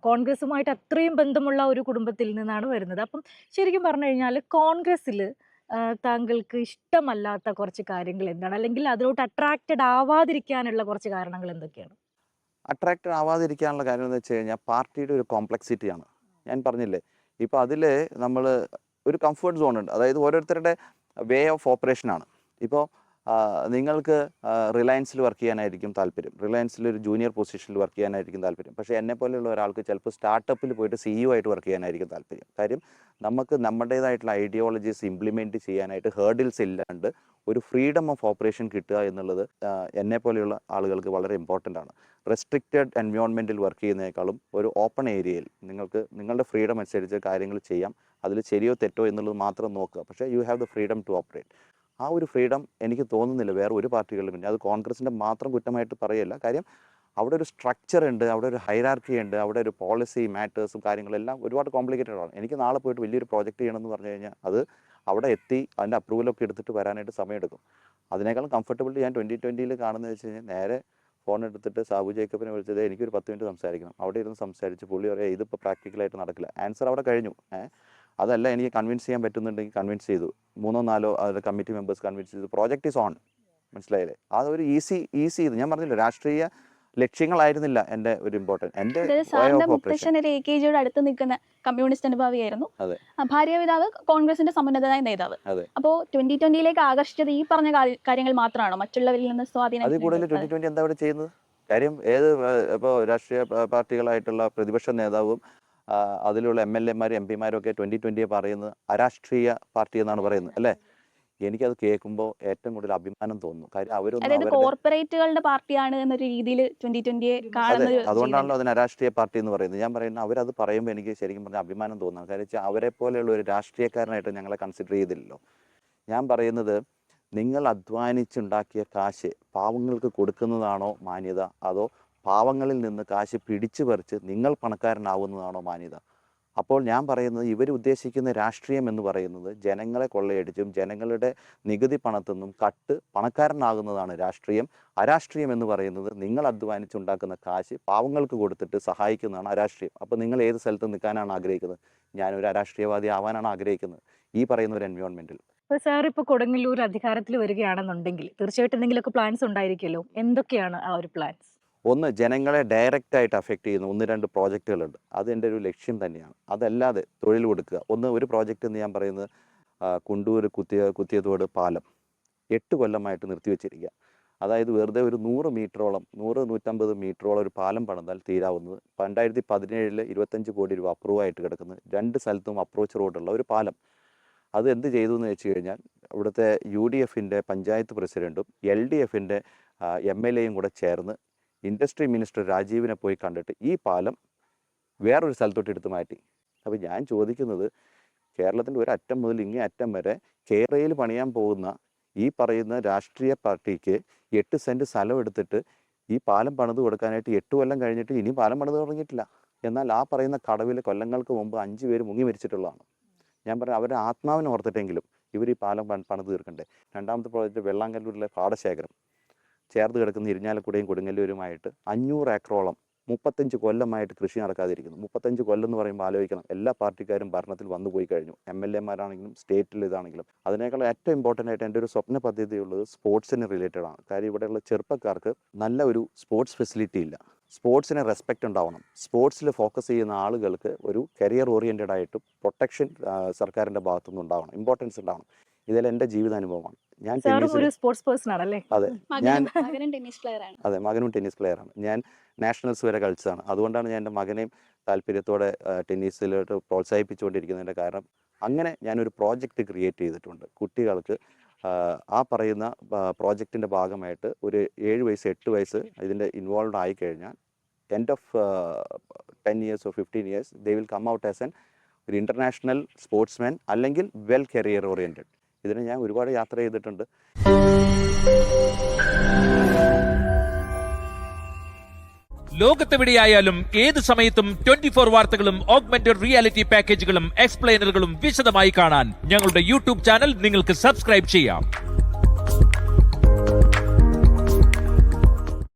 കോൺഗ്രസുമായിട്ട് അത്രയും ബന്ധമുള്ള ഒരു കുടുംബത്തിൽ നിന്നാണ് വരുന്നത്. അപ്പം ശരിക്കും പറഞ്ഞു കഴിഞ്ഞാൽ കോൺഗ്രസ്സിൽ താങ്കൾക്ക് ഇഷ്ടമല്ലാത്ത കുറച്ച് കാര്യങ്ങൾ എന്താണ്? അല്ലെങ്കിൽ അതിലോട്ട് അട്രാക്റ്റഡ് ആവാതിരിക്കാനുള്ള കുറച്ച് കാരണങ്ങൾ എന്തൊക്കെയാണ്? അട്രാക്റ്റഡ് ആവാതിരിക്കാനുള്ള കാര്യം എന്ന് വെച്ച് കഴിഞ്ഞാൽ പാർട്ടിയുടെ ഒരു കോംപ്ലക്സിറ്റിയാണ്. ഞാൻ പറഞ്ഞില്ലേ, ഇപ്പോൾ അതിൽ നമ്മൾ ഒരു കംഫർട്ട് സോൺ ഉണ്ട്. അതായത് ഓരോരുത്തരുടെ വേ ഓഫ് ഓപ്പറേഷനാണ്. ഇപ്പോൾ നിങ്ങൾക്ക് റിലയൻസിൽ വർക്ക് ചെയ്യാനായിരിക്കും താല്പര്യം, റിലയൻസിൽ ഒരു ജൂനിയർ പൊസിഷനിൽ വർക്ക് ചെയ്യാനായിരിക്കും താല്പര്യം. പക്ഷേ എന്നെപ്പോലെയുള്ള ഒരാൾക്ക് ചിലപ്പോൾ സ്റ്റാർട്ടപ്പിൽ പോയിട്ട് CEO ആയിട്ട് വർക്ക് ചെയ്യാനായിരിക്കും താല്പര്യം. കാര്യം നമുക്ക് നമ്മുടേതായിട്ടുള്ള ഐഡിയോളജീസ് ഇംപ്ലിമെൻറ്റ് ചെയ്യാനായിട്ട് ഹേർഡിൽസ് ഇല്ലാണ്ട് ഒരു ഫ്രീഡം ഓഫ് ഓപ്പറേഷൻ കിട്ടുക എന്നുള്ളത് എന്നെപ്പോലെയുള്ള ആളുകൾക്ക് വളരെ ഇമ്പോർട്ടൻ്റ് ആണ്. റെസ്ട്രിക്റ്റഡ് എൻവയോൺമെൻറ്റിൽ വർക്ക് ചെയ്യുന്നതിനേക്കാളും ഒരു ഓപ്പൺ ഏരിയയിൽ നിങ്ങൾക്ക് നിങ്ങളുടെ ഫ്രീഡം അനുസരിച്ച് കാര്യങ്ങൾ ചെയ്യാം. അതിൽ ശരിയോ തെറ്റോ എന്നുള്ളത് മാത്രം നോക്കുക. പക്ഷേ you have the freedom to operate. ആ ഒരു ഫ്രീഡം എനിക്ക് തോന്നുന്നില്ല വേറെ ഒരു പാർട്ടികളിലും. പിന്നെ അത് കോൺഗ്രസിൻ്റെ മാത്രം കുറ്റമായിട്ട് പറയല്ല. കാര്യം അവിടെ ഒരു സ്ട്രക്ചർ ഉണ്ട്, അവിടെ ഒരു ഹൈറാർക്കി ഉണ്ട്, അവിടെ ഒരു പോളിസി മാറ്റേഴ്സും കാര്യങ്ങളെല്ലാം ഒരുപാട് കോംപ്ലിക്കേറ്റഡ് ആണ്. എനിക്ക് നാളെ പോയിട്ട് വലിയൊരു പ്രോജക്റ്റ് ചെയ്യണമെന്ന് പറഞ്ഞു കഴിഞ്ഞാൽ അത് അവിടെ എത്തി അതിൻ്റെ അപ്രൂവലൊക്കെ എടുത്തിട്ട് വരാനായിട്ട് സമയമെടുക്കും. അതിനേക്കാളും കംഫർട്ടബിൾ ഞാൻ 2020 കാണുന്നത് വെച്ച് കഴിഞ്ഞാൽ നേരെ ഫോൺ എടുത്തിട്ട് സാബു ജേക്കബിനെ വിളിച്ചത് എനിക്കൊരു 10 മിനിറ്റ് സംസാരിക്കണം. അവിടെ ഇരുന്ന് സംസാരിച്ച് പുള്ളി പറയാം ഇതിപ്പോൾ പ്രാക്ടിക്കലായിട്ട് നടക്കില്ല. ആൻസർ അവിടെ കഴിഞ്ഞു. അതല്ല എനിക്ക് കൺവിൻസ് ചെയ്യാൻ പറ്റുന്നുണ്ടെങ്കിൽ കൺവിൻസ് ചെയ്തു. 3-4 കമ്മിറ്റി മെമ്പേഴ്സ് കൺവിൻസ് ചെയ്തു. Project is on. മനസ്സിലായില്ലേ? അതൊരു ഈസി ഇത് ഞാൻ പറഞ്ഞില്ല, രാഷ്ട്രീയ ലക്ഷ്യങ്ങളായിരുന്നില്ല എൻ്റെ ഒരു ഇമ്പോർട്ടൻറ്റ്. എൻ്റെ AKGയുടെ അടുത്ത് നിൽക്കുന്ന കമ്മ്യൂണിസ്റ്റ് അനുഭാവിയായിരുന്നു. ഭാര്യാപിതാവ് കോൺഗ്രസിന്റെ സമുന്നതനായ നേതാവ്. അപ്പോൾ 2020 ആകർഷിച്ചത് ഈ പറഞ്ഞ കാര്യങ്ങൾ മാത്രമാണോ? മറ്റുള്ളവരിൽ നിന്ന് സ്വാധീനം അതിൽ കൂടുതൽ 2020 എന്താ ഇവിടെ ചെയ്യുന്നത്? കാര്യം ഇപ്പോൾ രാഷ്ട്രീയ പാർട്ടികളായിട്ടുള്ള പ്രതിപക്ഷ നേതാവും അതിലുള്ള MLA-മാരും MP-മാരും ഒക്കെ 2020 പറയുന്നത് അരാഷ്ട്രീയ പാർട്ടി എന്നാണ് പറയുന്നത് അല്ലേ? എനിക്കത് കേൾക്കുമ്പോൾ ഏറ്റവും കൂടുതൽ അഭിമാനം തോന്നുന്നു. കാര്യം കോർപ്പറേറ്റുകളുടെ പാർട്ടിയാണ് എന്നൊരു രീതിയിൽ 2020 കാണുന്നത്. അതുകൊണ്ടാണല്ലോ അതിന് അരാഷ്ട്രീയ പാർട്ടി എന്ന് പറയുന്നത്. ഞാൻ പറയുന്നത് അവരത് പറയുമ്പോൾ എനിക്ക് ശരിക്കും പറഞ്ഞാൽ അഭിമാനം തോന്നുന്നു. കാര്യം വെച്ചാൽ അവരെ പോലെയുള്ള ഒരു രാഷ്ട്രീയക്കാരനായിട്ട് ഞങ്ങളെ കൺസിഡർ ചെയ്തില്ലല്ലോ. ഞാൻ പറയുന്നത് നിങ്ങൾ അധ്വാനിച്ചുണ്ടാക്കിയ കാശ് പാവങ്ങൾക്ക് കൊടുക്കുന്നതാണോ മാന്യത, അതോ പാവങ്ങളിൽ നിന്ന് കാശ് പിടിച്ചു പറിച്ച് നിങ്ങൾ പണക്കാരനാവുന്നതാണോ മാന്യത? അപ്പോൾ ഞാൻ പറയുന്നത് ഇവർ ഉദ്ദേശിക്കുന്ന രാഷ്ട്രീയം എന്ന് പറയുന്നത് ജനങ്ങളെ കൊള്ളയടിച്ചും ജനങ്ങളുടെ നികുതി പണത്തിൽ നിന്നും പണക്കാരനാകുന്നതാണ് രാഷ്ട്രീയം. അരാഷ്ട്രീയം എന്ന് പറയുന്നത് നിങ്ങൾ അധ്വാനിച്ചുണ്ടാക്കുന്ന കാശ് പാവങ്ങൾക്ക് കൊടുത്തിട്ട് സഹായിക്കുന്നതാണ് അരാഷ്ട്രീയം. അപ്പോൾ നിങ്ങൾ ഏത് സ്ഥലത്ത് നിൽക്കാനാണ് ആഗ്രഹിക്കുന്നത്? ഞാനൊരു അരാഷ്ട്രീയവാദി ആവാനാണ് ആഗ്രഹിക്കുന്നത് ഈ പറയുന്ന ഒരു എൻവയോൺമെൻറ്റിൽ. അപ്പോൾ സാർ ഇപ്പോൾ കൊടുങ്ങല്ലൂർ അധികാരത്തിൽ വരികയാണെന്നുണ്ടെങ്കിൽ തീർച്ചയായിട്ടും എന്തെങ്കിലുമൊക്കെ പ്ലാൻസ് ഉണ്ടായിരിക്കുമല്ലോ. എന്തൊക്കെയാണ് ആ ഒരു പ്ലാൻസ്? ഒന്ന്, ജനങ്ങളെ ഡയറക്റ്റായിട്ട് അഫക്റ്റ് ചെയ്യുന്ന 1-2 പ്രോജക്റ്റുകളുണ്ട്. അതെൻ്റെ ഒരു ലക്ഷ്യം തന്നെയാണ്. അതല്ലാതെ തൊഴിൽ കൊടുക്കുക. ഒരു പ്രോജക്റ്റ് എന്ന് ഞാൻ പറയുന്നത് കുണ്ടൂർ കുത്തിയതോട് പാലം 8 കൊല്ലമായിട്ട് നിർത്തിവെച്ചിരിക്കുക. അതായത് വെറുതെ ഒരു 100 മീറ്ററോളം 100-150 മീറ്ററോളം ഒരു പാലം പണിതാൽ തീരാവുന്നത്. 2017 25 കോടി രൂപ അപ്രൂവ് ആയിട്ട് കിടക്കുന്നത്. 2 സ്ഥലത്തും അപ്രോച്ച് റോഡുള്ള ഒരു പാലം. അത് എന്ത് ചെയ്തു എന്ന് വെച്ച് കഴിഞ്ഞാൽ ഇവിടുത്തെ UDF-ൻ്റെ പഞ്ചായത്ത് പ്രസിഡൻറ്റും LDF-ൻ്റെ MLA-യും കൂടെ ചേർന്ന് ഇൻഡസ്ട്രി മിനിസ്റ്റർ രാജീവിനെ പോയി കണ്ടിട്ട് ഈ പാലം വേറൊരു സ്ഥലത്തോട്ട് എടുത്ത് മാറ്റി. അപ്പോൾ ഞാൻ ചോദിക്കുന്നത്, കേരളത്തിൻ്റെ ഒരു അറ്റം മുതൽ ഇങ്ങേ അറ്റം വരെ കേരളയിൽ പണിയാൻ പോകുന്ന ഈ പറയുന്ന രാഷ്ട്രീയ പാർട്ടിക്ക് 8 സെൻറ്റ് സ്ഥലം എടുത്തിട്ട് ഈ പാലം പണിത് കൊടുക്കാനായിട്ട് 8 കൊല്ലം കഴിഞ്ഞിട്ട് ഇനി പാലം പണിത് തുടങ്ങിയിട്ടില്ല. എന്നാൽ ആ പറയുന്ന കടവിൽ കൊല്ലങ്ങൾക്ക് മുമ്പ് 5 പേര് മുങ്ങി മരിച്ചിട്ടുള്ളതാണ്. ഞാൻ പറഞ്ഞ അവരുടെ ആത്മാവിനെ ഓർത്തിട്ടെങ്കിലും ഇവർ ഈ പാലം പണിത് തീർക്കണ്ടേ. രണ്ടാമത്തെ പ്രോജക്റ്റ് വെള്ളാങ്കല്ലൂരിലെ പാടശേഖരം ചേർത്ത് കിടക്കുന്ന ഇരിഞ്ഞാലക്കുടയും കൊടുങ്ങല്ലൂരുമായിട്ട് 500 ഏക്കറോളം 35 കൊല്ലമായിട്ട് കൃഷി നടക്കാതിരിക്കുന്നു. 35 കൊല്ലം എന്ന് പറയുമ്പോൾ ആലോചിക്കണം, എല്ലാ പാർട്ടിക്കാരും ഭരണത്തിൽ വന്നു പോയി കഴിഞ്ഞു. MLA-മാരാണെങ്കിലും സ്റ്റേറ്റിൽ ഇതാണെങ്കിലും. അതിനേക്കാൾ ഏറ്റവും ഇമ്പോർട്ടൻ്റ് ആയിട്ട് എൻ്റെ ഒരു സ്വപ്ന പദ്ധതിയുള്ളത് സ്പോർട്സിന് റിലേറ്റഡ് ആണ്. കാര്യം ഇവിടെയുള്ള ചെറുപ്പക്കാർക്ക് നല്ല ഒരു സ്പോർട്സ് ഫെസിലിറ്റി ഇല്ല. സ്പോർട്സിന് റെസ്പെക്റ്റ് ഉണ്ടാവണം. സ്പോർട്സിൽ ഫോക്കസ് ചെയ്യുന്ന ആളുകൾക്ക് ഒരു കരിയർ ഓറിയൻറ്റഡ് ആയിട്ടും പ്രൊട്ടക്ഷൻ സർക്കാരിൻ്റെ ഭാഗത്തുനിന്ന് ഉണ്ടാവണം, ഇമ്പോർട്ടൻസ് ഉണ്ടാവണം. ഇതെല്ലാം എൻ്റെ ജീവിതാനുഭവമാണ്. ഞാൻ ഒരു സ്പോർട്സ് പേഴ്സൺ ആണല്ലേ? അതെ, മകനും ടെന്നീസ് പ്ലെയർ ആണ്. ഞാൻ നാഷണൽസ് വരെ കളിച്ചതാണ്. അതുകൊണ്ടാണ് ഞാൻ എൻ്റെ മകനെയും താല്പര്യത്തോടെ ടെന്നീസിലോട്ട് പ്രോത്സാഹിപ്പിച്ചുകൊണ്ടിരിക്കുന്നതിൻ്റെ കാരണം. അങ്ങനെ ഞാനൊരു പ്രോജക്റ്റ് ക്രിയേറ്റ് ചെയ്തിട്ടുണ്ട്. കുട്ടികൾക്ക് ആ പറയുന്ന പ്രോജക്റ്റിൻ്റെ ഭാഗമായിട്ട് ഒരു 7 വയസ്സ് 8 വയസ്സ് ഇതിൻ്റെ ഇൻവോൾവ് ആയിക്കഴിഞ്ഞാൽ end of 10 years or 15 years they will come out as ഒരു ഇൻ്റർനാഷണൽ സ്പോർട്സ്മാൻ അല്ലെങ്കിൽ വെൽ കരിയർ ഓറിയൻറ്റഡ്. ഇതിന് ഞാൻ ഒരുപാട് യാത്ര ചെയ്തിട്ടുണ്ട്. ലോകത്തെവിടെയായാലും ഏത് സമയത്തും 24 വാർത്തകളും ഓഗ്മെന്റഡ് റിയാലിറ്റി പാക്കേജുകളും എക്സ്പ്ലെയിനറുകളും വിശദമായി കാണാൻ ഞങ്ങളുടെ YouTube ചാനൽ നിങ്ങൾക്ക് സബ്സ്ക്രൈബ് ചെയ്യാം.